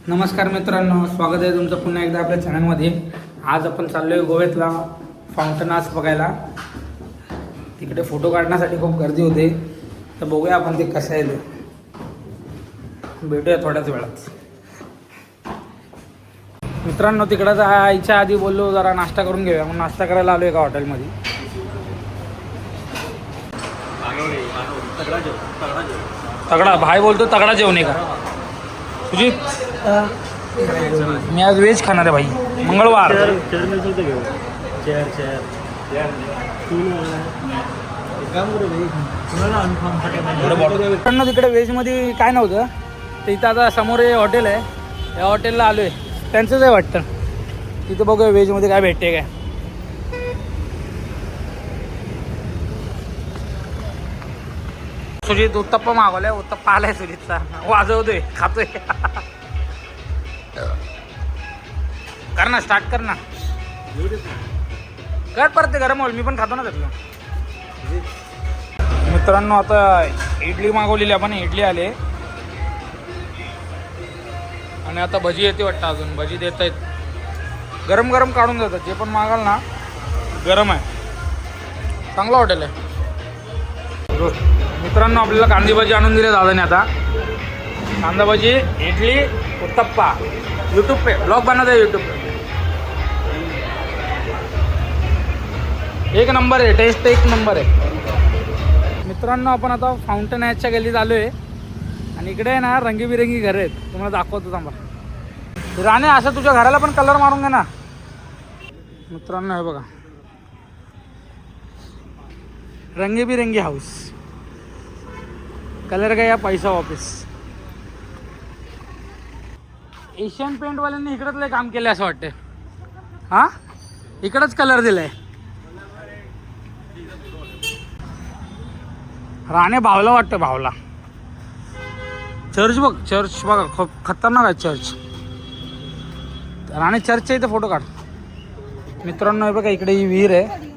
नमस्कार मित्रांनो, स्वागत आहे तुमचं पुन्हा एकदा आपल्या चॅनलमध्ये. आज आपण चाललोय गोव्यातला फाउंटन आर्ट्स बघायला. तिकडे फोटो काढण्यासाठी खूप गर्दी होते, तर बघूया आपण ते कसं आहे ते. भेटूया थोड्याच वेळात. मित्रांनो, तिकडं जायच्या आधी बोललो जरा नाश्ता करून घेऊया, मग नाश्ता करायला आलो एका हॉटेलमध्ये. तगडा भाई बोलतो, तगडा जेवण आहे का तुझी? मी आज व्हेज खाणार आहे भाई, मंगळवार. तिकडे व्हेजमध्ये काय नव्हतं, तर इथं आता समोर हे हॉटेल आहे, या हॉटेलला आलो आहे, त्यांचंच आहे वाटतं. तिथं बघूया व्हेजमध्ये काय भेटते काय. सुजित उत्तप्पा मागवलाय, उत्तप्पा आलाय सुजितचा, वाजवतोय, खातोय. कर ना, स्टार्ट कर ना, कर परत ते गरम होईल, मी पण खातो ना त्यातलं. मित्रांनो, आता इडली मागवलेली आपण, इडली आले आणि आता भजी येते वाटतं, अजून भजी देत आहेत, गरम गरम काढून देतात. जे पण मागाल ना गरम आहे, चांगलं हॉटेल आहे. मित्रांनो, आपल्याला कांदी भजी आणून दिले दादाने. आता कांदा भजी, इडली, उत्तप्पा. यूट्यूब पे ब्लॉग बनवत आहे, यूट्यूब पे. एक नंबर आहे, टेस्ट एक नंबर आहे. मित्रांनो, आपण आता फाउंटन आर्ट्सच्या गल्लीत आलो आहे आणि इकडे आहे ना रंगीबिरंगी घरं आहेत, तुम्हाला दाखवतो थांबा. राणे, असं तुझ्या घराला पण कलर मारून घे ना. मित्रांनो, हे बघा, रंगीबिरंगी हाऊस, कलर का या पैसा वापस. एशियन पेंटवाल्यांनी इकडंच लय काम केलं असं वाटतं. हां, इकडंच कलर दिलाय. राणे भावला वाटतं, भावला. चर्च बघ, चर्च बघा, खूप खतरनाक आहे चर्च. राणे चर्चच्या इथे फोटो काढ. मित्रांनो, हे बघा, इकडे ही विहीर आहे,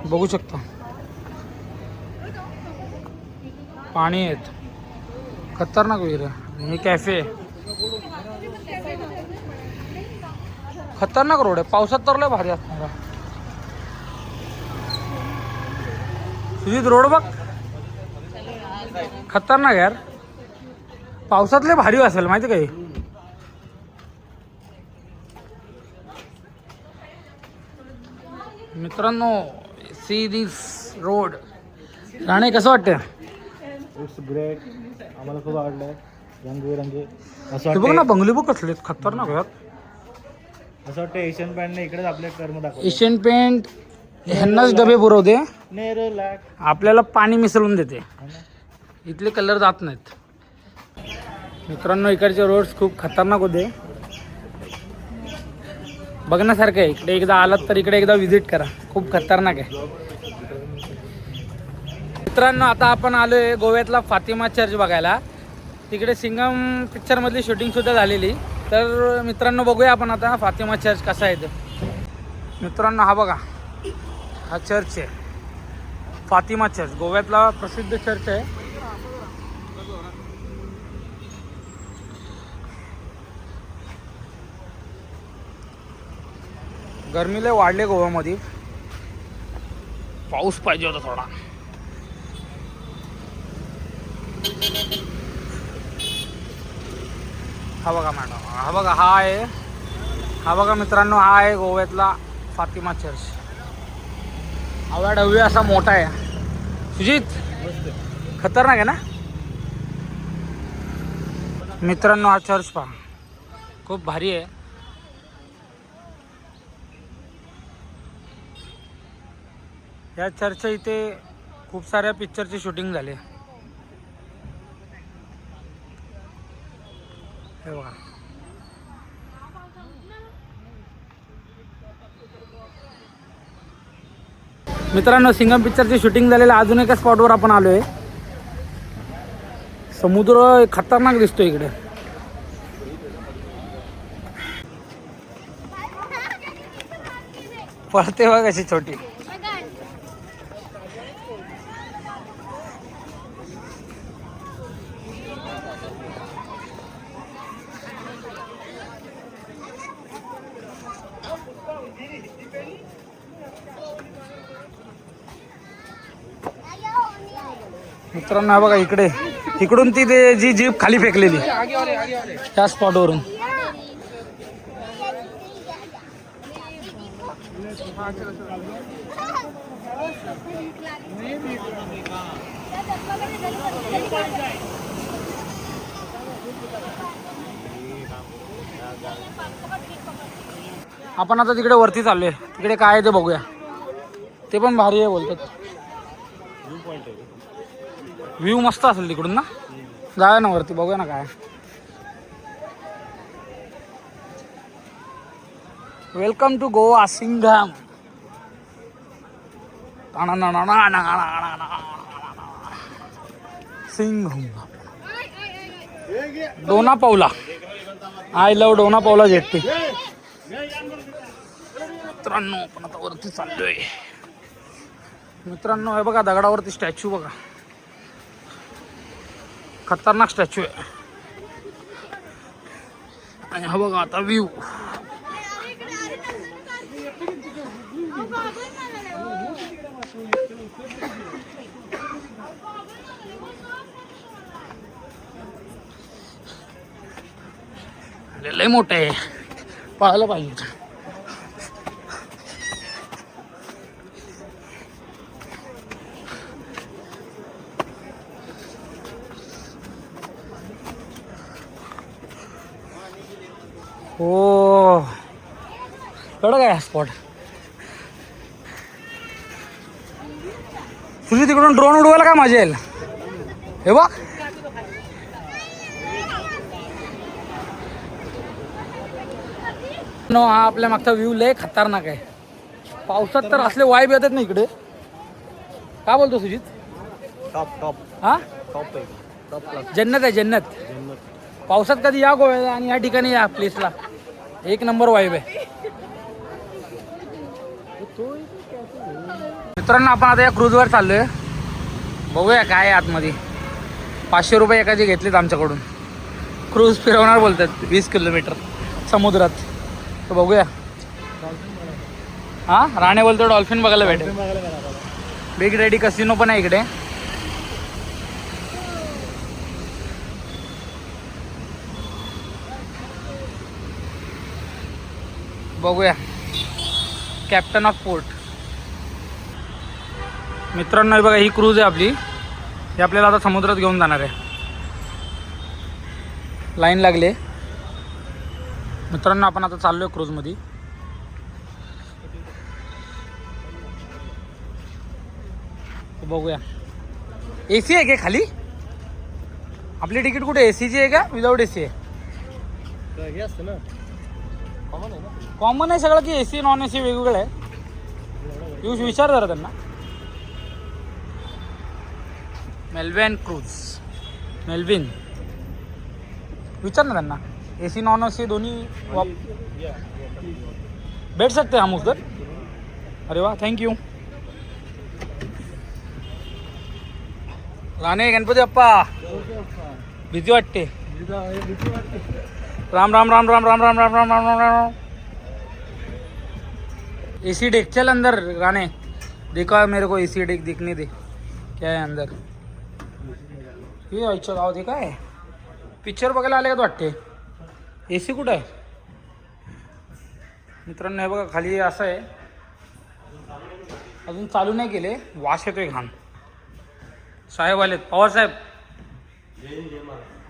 बघू शकता, पाणी आहेत, खतरनाक विहीर आहे. हे कॅफे आहे, खतरनाक रोड आहे, पावसात तर लय भारी असणार. सुजित, रोड बघ, खतरनाक यार, पावसात लय भारी असेल माहिती काही. मित्रांनो, सी दिस रोड. राणे, कसं वाटतं? इट्स ग्रेट, आम्हाला खूप आवडलं. रंगबिरंगी असं बघ ना, बंगले बघ कसले खतरनाक यार. असं वाटतं एशियन पेंटने इकडेच आपले कर्म दाखवले. एशियन पेंट ह्यांनाच डबे पुरवते, नेहरू लॅक आपल्याला पाणी मिसळून देते, इथले कलर जात नाहीत. मित्रांनो, इकडचे रोड्स खूप खतरनाक होते, बघण्यासारखं आहे. इकडे एकदा आलात तर इकडे एकदा व्हिजिट करा, खूप खतरनाक आहे. मित्रांनो, आता आपण आलो आहे गोव्यातला फातिमा चर्च बघायला. तिकडे सिंगम पिक्चरमधली शूटिंगसुद्धा झालेली. तर मित्रांनो, बघूया आपण आता फातिमा चर्च कसा आहे ते. मित्रांनो, हा बघा, हा चर्च आहे, फातिमा चर्च, गोव्यातला प्रसिद्ध चर्च आहे. गरमी लय वाढले गोव्यामध्ये, पाऊस पाहिजे होता थोडा. हा बघा मॅडम, हा बघा, हा बघा मित्रांनो, हा आहे गोव्यातला फातिमा चर्च. अवाढव्य असा मोठा आहे. सुजित, खतरनाक आहे ना. मित्रांनो, हा चर्च पहा, खूप भारी आहे. या चर्चच्या इथे खूप साऱ्या पिक्चरचे शूटिंग झाले. हे बघा, मित्रांनो, सिंगम पिक्चरचे शूटिंग झालेलं अजून एका स्पॉटवर आपण आलो आहे. समुद्र खतरनाक दिसतो इकडे. पळते बघ अशी छोटी. मित्रांनो हा बघा इकडे, इकडून ती ते जी जीप खाली फेकलेली त्या स्पॉटवरून. आपण आता तिकडे वरती चाललोय, तिकडे काय आहे ते बघूया. ते पण भारी आहे बोलतात. व्ह्यू मस्त असेल तिकडून ना. जाऊया ना वरती, बघूया ना काय. Welcome to Goa Singham. Singham Dona Paula. I लव डोना पावला जेट्टी. मित्रांनो आपण आता वरती चाललोय. मित्रांनो हे बघा दगडावरती स्टॅच्यू बघा, खतरनाक स्टॅच्यू आहे. आणि हा बघा आता व्ह्यू. लय मोठं आहे, पाहायला पाहिजे. हो कडक आहे स्पॉट. तुझी तिकडून ड्रोन उडवायला काय मजा येईल. हे बघ नो, हा आपल्या मागचा व्ह्यू लय खतरनाक आहे. पावसात तर असले वाईब येतात ना इकडे. काय बोलतो सुजित. टॉप टॉप हा टॉप आहे, टॉप क्लास. जन्नत आहे जन्नत. पावसात कधी या गोव्याला आणि या ठिकाणी या प्लेसला, एक नंबर वाईब आहे. मित्रांनो आपण आता या क्रूजवर चाललोय, बघूया काय आहे आतमध्ये. 500 रुपये एकाचे घेतलेत आमच्याकडून. क्रूज फिरवणार बोलतात 20 किलोमीटर समुद्रात. तर बघूया. हां राणे बोलतो डॉल्फिन बघायला भेटेल. बिग रेडी कसिनो पण आहे इकडे. बघूया. Captain of port. मित्रांनो हे बघा ही क्रूज आहे आपली. ही आपल्याला आता समुद्रात घेऊन जाणार आहे. लाईन लागले. मित्रांनो आपण आता चाललोय क्रूजमध्ये. बघूया. AC आहे का खाली. आपली तिकीट कुठे ACची आहे का विदाऊट AC आहे. हे असतं ना, कॉमन आहे सगळं की AC नॉन AC वेगवेगळं आहे. पियुष विचार जरा त्यांना. मेल्विन क्रूज, मेल्विन विचार ना त्यांना. AC नॉन AC दोन्ही बैठ सकते हम उधर. अरे वा थँक्यू. राणे गणपती बाप्पा. भीती वाटते. राम राम राम राम राम राम राम राम राम राम राम. AC डेक चल अंदर राणे. देखा मेरे को AC डेक दिखने दे क्या है अंदर. हे आईच्या गावात हे काय पिक्चर बघायला आले का वाटते. AC कुठं आहे. मित्रांनो हे बघा खाली असं आहे. अजून चालू नाही केले. वास येतोय घाण. साहेब आलेत. पवार साहेब.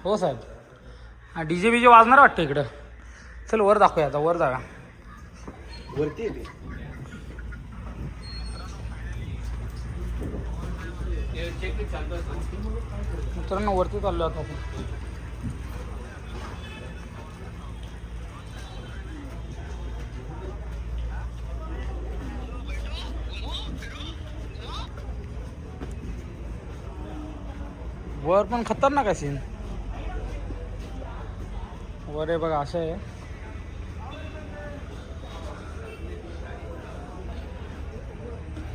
हो साहेब. हा DJ बीजे वाजणार वाटतं इकडं. चल वर दाखवूया आता. वर जाऊया. वरती येते. मित्रांनो वरती चाललो आता आपण. वर पण खतरनाक आहे सीन. वर आहे बघा असं आहे.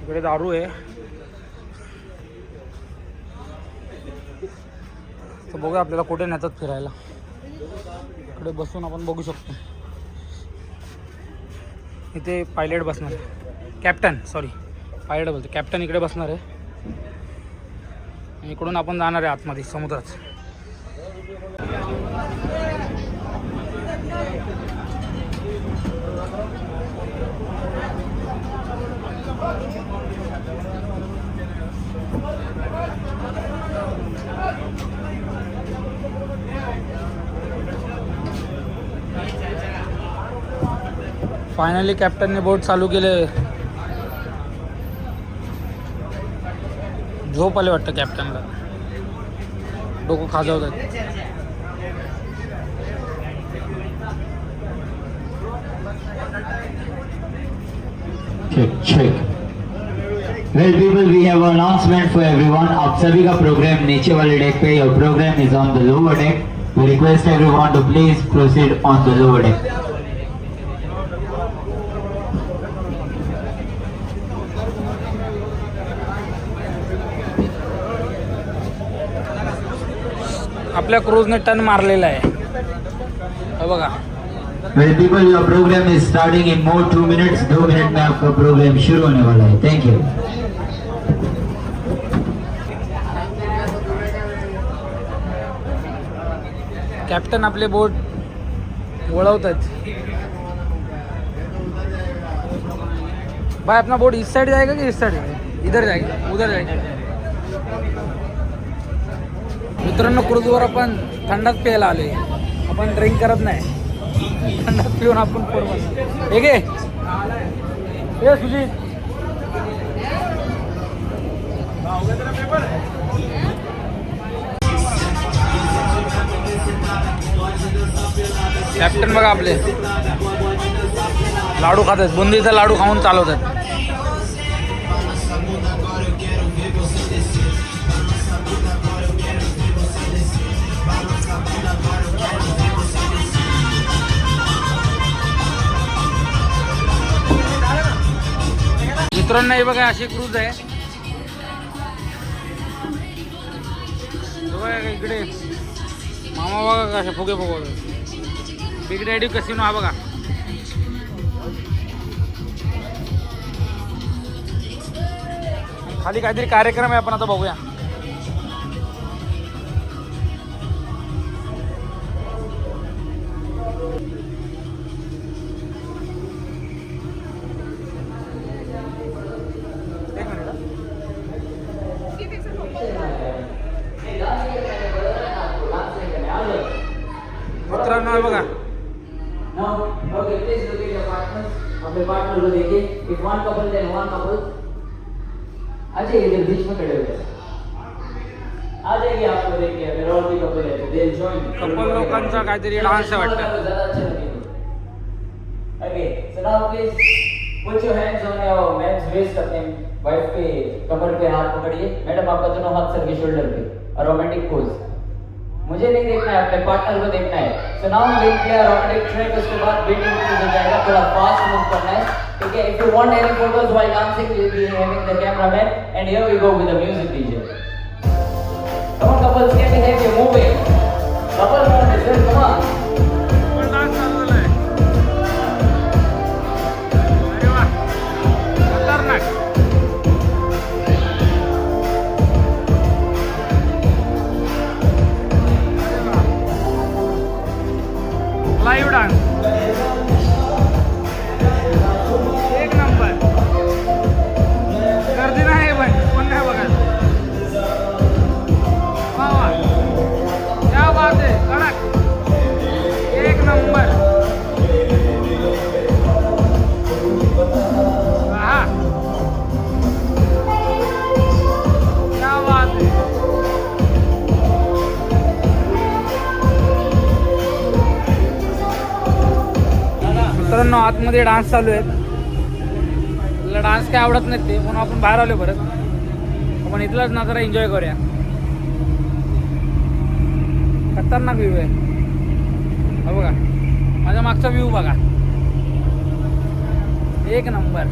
इकडे दारू आहे. तर बघूया आपल्याला कुठे नेतात फिरायला. इकडे बसून आपण बघू शकतो. इथे पायलट बसणार आहे. कॅप्टन सॉरी पायलट बोलतो. कॅप्टन इकडे बसणार आहे. इकडून आपण जाणार आहे आतमध्ये समुद्रात. फायनली कॅप्टनने बोट चालू केले. झोप आले वाटतं कॅप्टनला, डोकं खाजवतात. check. Well people, we have an announcement for everyone. आप सभी का प्रोग्राम नीचे वाले deck pay, your program is on the lower deck. We request everyone to please proceed on the lower deck. आपल्या क्रूजने टर्न मारलेला आहे, हे बघा. Well people, your program is starting in more 2 minutes. 2 minute में आपका programme शुरू होने वाला है. Thank you. कॅप्टन आपले बोट वळवतात. भाई अपना बोट इस साइड जाएगा कि इस साइड जाएगा? इधर जाएगा, उधर जाएगा. मित्रांनो, क्रूजवर आपण थंडाच प्यायला आले. आपण ड्रिंक करत नाही, थंडाच पिऊन आपण पोट हे घे. हे सुजित, कॅप्टन बघा आपले लाडू खातात, बुंदीचा लाडू खाऊन चालवतात. मित्रांनो, हे बघा अशी क्रूज आहे. बघा इकडे मामा बघा कशा फुगे फुगवतात. बिग डॅडी कसिनो हा बघा. खाली काहीतरी कार्यक्रम आहे, आपण आता बघूया. मित्रांनो हे बघा, Now, okay, please look at your partners. अपने पार्टनर को देखिए. If one couple, then one couple. आ जाइए इधर बीच में खड़े हो जाइए. आ जाइए आपको देखिए. अगर और भी कपल है तो they'll join. कपल लोकांचा काहीतरी डान्स आहे वाटतं. ज़्यादा अच्छा लगेगा. Okay, so now please put your hands on your man's waist. अपने वाइफ के कमर पे हाथ पकड़िए. मैडम आपका दोनों हाथ सर के शोल्डर पे. और रोमांटिक पोज. मुझे नहीं देखना है, अपने पार्टनर को देखना है. सो नाउ वेट किया रोमांटिक ट्रैक, उसके बाद बीटिंग हो जाएगा. थोड़ा फास्ट मूव करना है, ठीक है. If you want any photos while dancing, we will be having the cameraman and here we go with the music DJ. Come on couples, can you have your moving couple moment. Come on. Dance चालू झालाय. अरे वा, खतरनाक. Live dance एक number. गर्दी नाही पण कोण नाही बघा. वा वा, क्या बात आहे, कडक, एक नंबर. हा, क्या बात आहे. मित्रांनो, आतमध्ये डान्स चालू आहेत. मला डान्स काय आवडत नाही ते, म्हणून आपण बाहेर आलो परत. आपण इथलाच नजारा एन्जॉय करूया. खतरनाक व्ह्यू आहे हा बघा. माझ्या मागचा व्ह्यू बघा, एक number.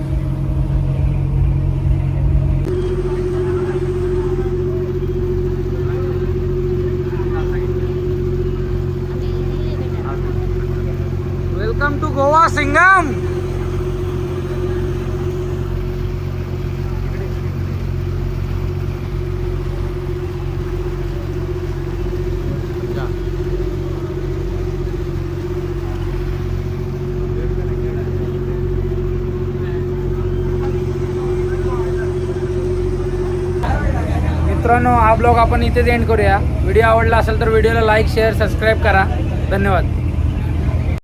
Welcome to Goa Singham. मित्रांनो हा ब्लॉग आपण इथेच एंड करूया. व्हिडिओ आवडला असेल तर व्हिडिओला लाईक शेअर सबस्क्राईब करा. धन्यवाद.